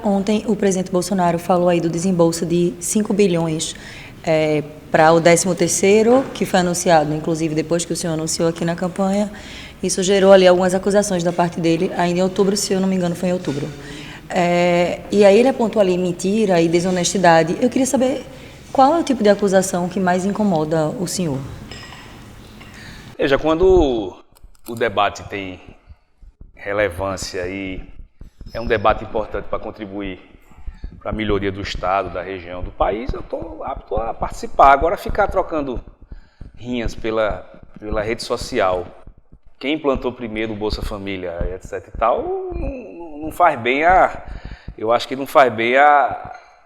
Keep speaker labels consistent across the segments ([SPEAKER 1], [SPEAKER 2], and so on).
[SPEAKER 1] Ontem o presidente Bolsonaro falou aí do desembolso de 5 bilhões para o 13º, que foi anunciado, inclusive depois que o senhor anunciou aqui na campanha. Isso gerou ali algumas acusações da parte dele, ainda em outubro, se eu não me engano, foi em outubro. E aí ele apontou ali mentira e desonestidade. Eu queria saber qual é o tipo de acusação que mais incomoda o senhor?
[SPEAKER 2] Veja, quando o debate tem relevância e é um debate importante para contribuir para a melhoria do Estado, da região, do país, eu estou apto a participar. Agora, ficar trocando rinhas pela rede social, quem implantou primeiro o Bolsa Família, etc e tal, não faz bem eu acho que não faz bem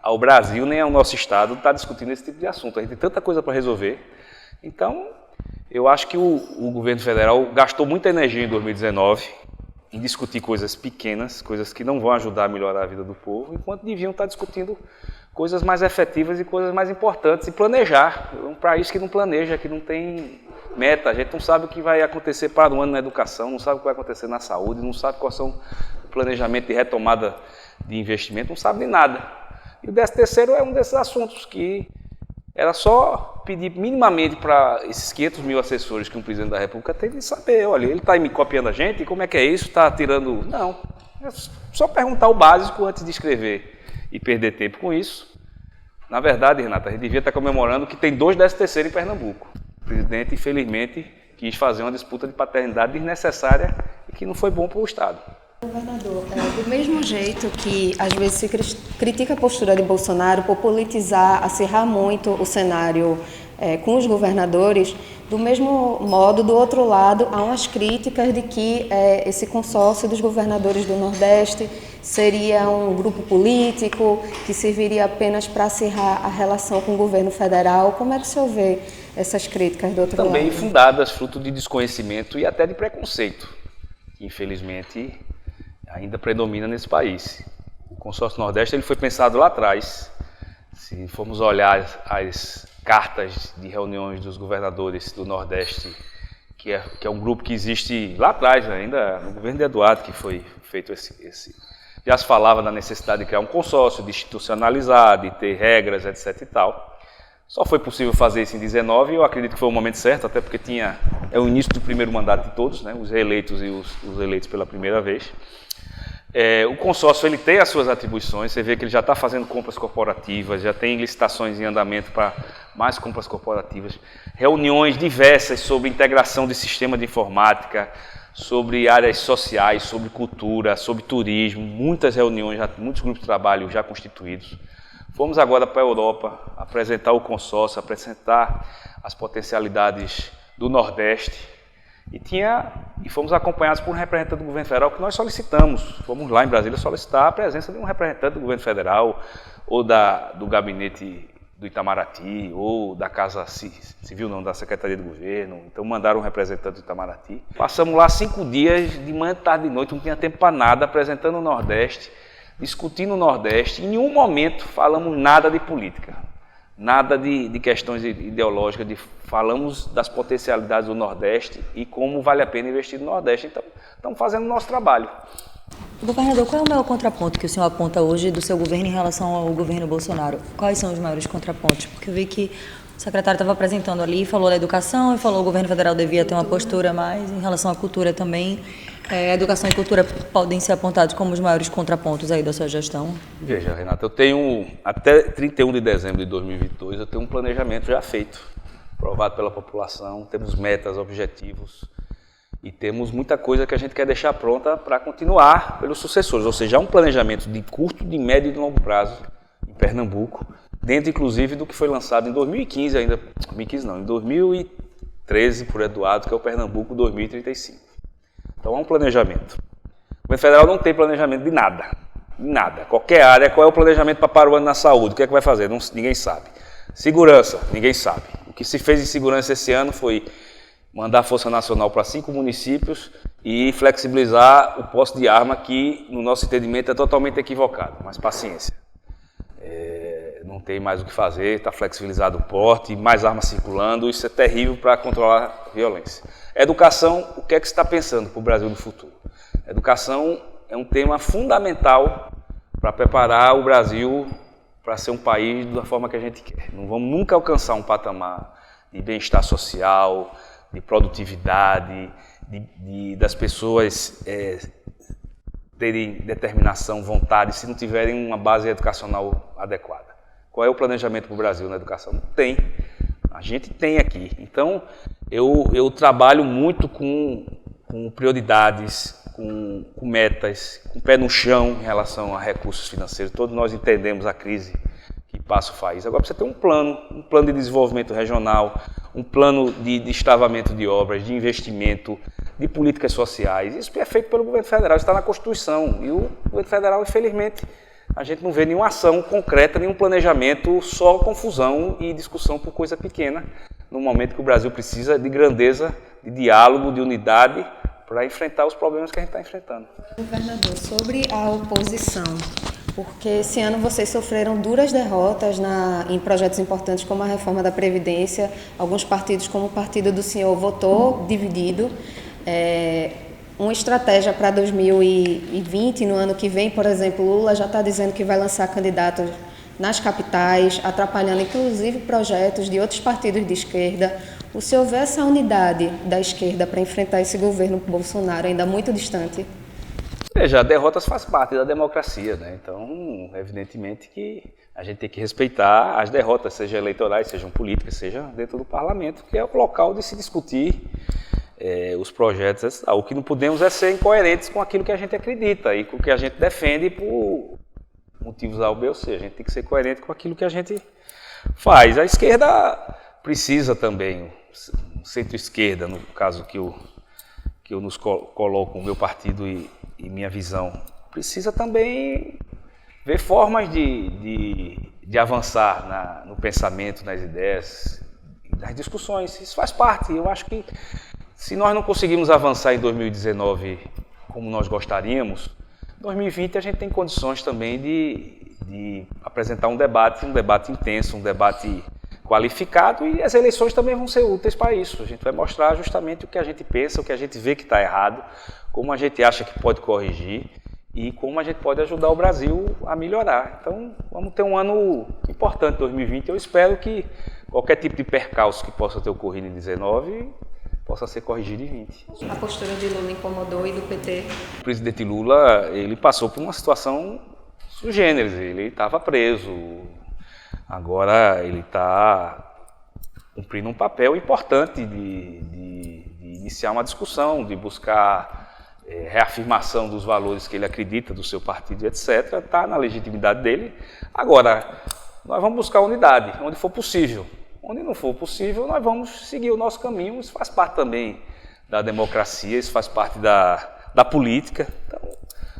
[SPEAKER 2] ao Brasil nem ao nosso Estado estar discutindo esse tipo de assunto. A gente tem tanta coisa para resolver. Então, eu acho que o governo federal gastou muita energia em 2019 em discutir coisas pequenas, coisas que não vão ajudar a melhorar a vida do povo, enquanto deviam estar discutindo coisas mais efetivas e coisas mais importantes, e planejar. É um país que não planeja, que não tem meta, a gente não sabe o que vai acontecer para o ano na educação, não sabe o que vai acontecer na saúde, não sabe quais são o planejamento de retomada de investimento, não sabe de nada. E o 13º é um desses assuntos que era só pedir minimamente para esses 500 mil assessores que um presidente da República tem de saber, olha, ele está me copiando a gente, como é que é isso, está tirando... Não, é só perguntar o básico antes de escrever e perder tempo com isso. Na verdade, Renata, a gente devia estar comemorando que tem 2 13º em Pernambuco. O presidente, infelizmente, quis fazer uma disputa de paternidade desnecessária e que não foi bom para o Estado.
[SPEAKER 3] Governador, do mesmo jeito que às vezes se critica a postura de Bolsonaro por politizar, acirrar muito o cenário com os governadores, do mesmo modo, do outro lado, há umas críticas de que esse consórcio dos governadores do Nordeste seria um grupo político que serviria apenas para acirrar a relação com o governo federal. Como é que o senhor vê essas críticas do outro lado?
[SPEAKER 2] Também fundadas, fruto de desconhecimento e até de preconceito, que infelizmente ainda predomina nesse país. O consórcio Nordeste ele foi pensado lá atrás. Se formos olhar as cartas de reuniões dos governadores do Nordeste, que é um grupo que existe lá atrás, ainda no governo de Eduardo, que foi feito esse... Já se falava da necessidade de criar um consórcio, de institucionalizar, de ter regras, etc e tal. Só foi possível fazer isso em 19 e eu acredito que foi o momento certo, até porque é o início do primeiro mandato de todos, né, os reeleitos e os eleitos pela primeira vez. O consórcio ele tem as suas atribuições, você vê que ele já está fazendo compras corporativas, já tem licitações em andamento para mais compras corporativas, reuniões diversas sobre integração de sistema de informática, sobre áreas sociais, sobre cultura, sobre turismo, muitas reuniões, muitos grupos de trabalho já constituídos. Fomos agora para a Europa apresentar o consórcio, apresentar as potencialidades do Nordeste, e fomos acompanhados por um representante do governo federal que nós solicitamos. Fomos lá em Brasília solicitar a presença de um representante do governo federal, ou do gabinete do Itamaraty, ou da Casa Civil, não, da Secretaria do Governo. Então mandaram um representante do Itamaraty. Passamos lá 5 dias, de manhã, tarde e noite, não tinha tempo para nada, apresentando o Nordeste, discutindo o Nordeste. Em nenhum momento falamos nada de política. Nada de questões ideológicas, falamos das potencialidades do Nordeste e como vale a pena investir no Nordeste. Então, estamos fazendo o nosso trabalho.
[SPEAKER 1] Governador, qual é o maior contraponto que o senhor aponta hoje do seu governo em relação ao governo Bolsonaro? Quais são os maiores contrapontos? Porque eu vi que o secretário estava apresentando ali, falou da educação e falou que o governo federal devia ter uma postura mais em relação à cultura também. Educação e cultura podem ser apontados como os maiores contrapontos aí da sua gestão?
[SPEAKER 2] Veja, Renata, eu tenho, até 31 de dezembro de 2022, eu tenho um planejamento já feito, aprovado pela população, temos metas, objetivos e temos muita coisa que a gente quer deixar pronta para continuar pelos sucessores, ou seja, há um planejamento de curto, de médio e de longo prazo em Pernambuco, dentro inclusive do que foi lançado em 2015 ainda, 2015 não, em 2013 por Eduardo, que é o Pernambuco 2035. Então há um planejamento. O governo federal não tem planejamento de nada. De nada. Qualquer área, qual é o planejamento para o ano na saúde? O que é que vai fazer? Ninguém sabe. Segurança, ninguém sabe. O que se fez em segurança esse ano foi mandar a Força Nacional para 5 municípios e flexibilizar o posse de arma, que no nosso entendimento é totalmente equivocado. Mas paciência. Não tem mais o que fazer, está flexibilizado o porte, mais armas circulando, isso é terrível para controlar a violência. Educação, o que é que você está pensando para o Brasil do futuro? Educação é um tema fundamental para preparar o Brasil para ser um país da forma que a gente quer. Não vamos nunca alcançar um patamar de bem-estar social, de produtividade, das pessoas terem determinação, vontade, se não tiverem uma base educacional adequada. Qual é o planejamento para o Brasil na educação? Não tem. A gente tem aqui. Então, eu trabalho muito com prioridades, com metas, com o pé no chão em relação a recursos financeiros. Todos nós entendemos a crise que passa o país. Agora precisa ter um plano de desenvolvimento regional, um plano de destravamento de obras, de investimento, de políticas sociais. Isso é feito pelo governo federal, isso está na Constituição. E o governo federal, infelizmente, a gente não vê nenhuma ação concreta, nenhum planejamento, só confusão e discussão por coisa pequena, no momento que o Brasil precisa de grandeza, de diálogo, de unidade, para enfrentar os problemas que a gente está enfrentando.
[SPEAKER 3] Governador, sobre a oposição, porque esse ano vocês sofreram duras derrotas em projetos importantes como a reforma da Previdência. Alguns partidos, como o partido do senhor, votou dividido. Uma estratégia para 2020, no ano que vem, por exemplo, Lula já está dizendo que vai lançar candidatos nas capitais, atrapalhando inclusive projetos de outros partidos de esquerda. O senhor vê essa unidade da esquerda para enfrentar esse governo Bolsonaro ainda muito distante?
[SPEAKER 2] Veja, a derrota faz parte da democracia, né? Então, evidentemente que a gente tem que respeitar as derrotas, sejam eleitorais, sejam políticas, seja dentro do parlamento, que é o local de se discutir os projetos. O que não podemos é ser incoerentes com aquilo que a gente acredita e com o que a gente defende por motivos A, B ou C. A gente tem que ser coerente com aquilo que a gente faz. A esquerda precisa também, centro-esquerda, no caso que eu nos coloco, o meu partido e minha visão, precisa também ver formas de avançar no pensamento, nas ideias, nas discussões. Isso faz parte. Eu acho que se nós não conseguimos avançar em 2019 como nós gostaríamos, em 2020 a gente tem condições também de apresentar um debate intenso, um debate qualificado, e as eleições também vão ser úteis para isso. A gente vai mostrar justamente o que a gente pensa, o que a gente vê que está errado, como a gente acha que pode corrigir e como a gente pode ajudar o Brasil a melhorar. Então, vamos ter um ano importante, 2020. Eu espero que qualquer tipo de percalço que possa ter ocorrido em 2019 possa ser corrigido em 2020.
[SPEAKER 3] A postura de Lula incomodou e do PT?
[SPEAKER 2] O presidente Lula, ele passou por uma situação sui generis, ele estava preso. Agora ele está cumprindo um papel importante de iniciar uma discussão, de buscar reafirmação dos valores que ele acredita, do seu partido, etc. Está na legitimidade dele. Agora, nós vamos buscar unidade, onde for possível. Onde não for possível, nós vamos seguir o nosso caminho. Isso faz parte também da democracia, isso faz parte da política. Então,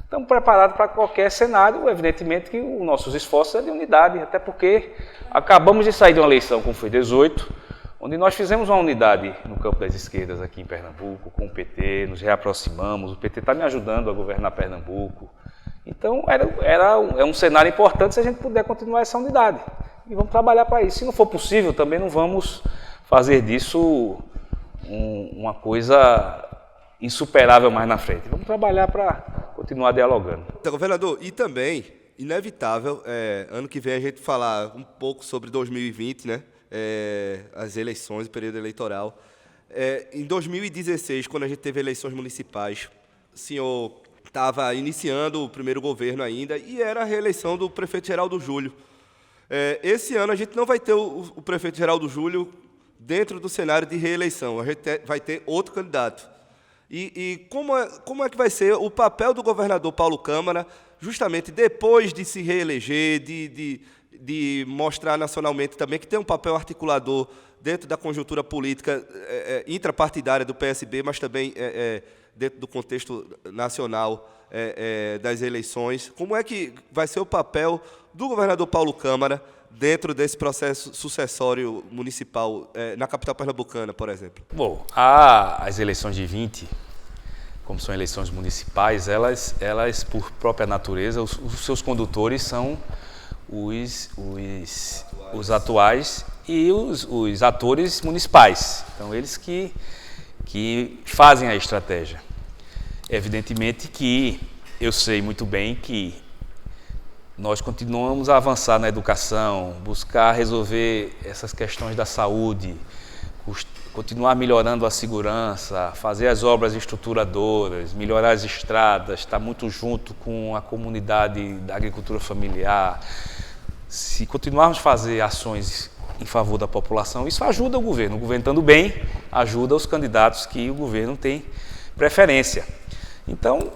[SPEAKER 2] estamos preparados para qualquer cenário. Evidentemente que os nossos esforços é de unidade, até porque acabamos de sair de uma eleição, como foi 18, onde nós fizemos uma unidade no campo das esquerdas aqui em Pernambuco, com o PT, nos reaproximamos, o PT está me ajudando a governar Pernambuco. Então, é um cenário importante se a gente puder continuar essa unidade. E vamos trabalhar para isso. Se não for possível, também não vamos fazer disso uma coisa insuperável mais na frente. Vamos trabalhar para continuar dialogando.
[SPEAKER 4] Governador, e também, inevitável, ano que vem a gente falar um pouco sobre 2020, né? As eleições, o período eleitoral. Em 2016, quando a gente teve eleições municipais, o senhor estava iniciando o primeiro governo ainda e era a reeleição do prefeito Geraldo Júlio. Esse ano a gente não vai ter o prefeito Geraldo Júlio dentro do cenário de reeleição, a gente vai ter outro candidato. E como é que vai ser o papel do governador Paulo Câmara, justamente depois de se reeleger, de mostrar nacionalmente também que tem um papel articulador dentro da conjuntura política intrapartidária do PSB, mas também dentro do contexto nacional das eleições. Como é que vai ser o papel do governador Paulo Câmara dentro desse processo sucessório municipal na capital pernambucana, por exemplo?
[SPEAKER 2] Bom, as eleições de 20, como são eleições municipais, elas por própria natureza, os seus condutores são os atuais e os atores municipais. Então, eles que fazem a estratégia. Evidentemente que eu sei muito bem que nós continuamos a avançar na educação, buscar resolver essas questões da saúde, continuar melhorando a segurança, fazer as obras estruturadoras, melhorar as estradas, estar muito junto com a comunidade da agricultura familiar. Se continuarmos a fazer ações em favor da população, isso ajuda o governo. O governo estando bem, ajuda os candidatos que o governo tem preferência. Então,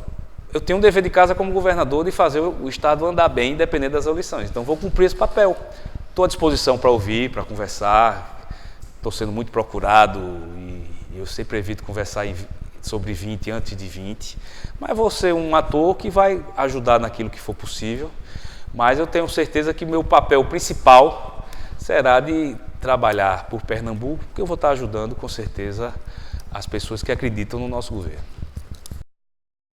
[SPEAKER 2] eu tenho um dever de casa como governador de fazer o Estado andar bem, independente das eleições. Então, vou cumprir esse papel. Estou à disposição para ouvir, para conversar. Estou sendo muito procurado e eu sempre evito conversar sobre 20 antes de 20. Mas vou ser um ator que vai ajudar naquilo que for possível. Mas eu tenho certeza que meu papel principal será de trabalhar por Pernambuco, porque eu vou estar ajudando, com certeza, as pessoas que acreditam no nosso governo.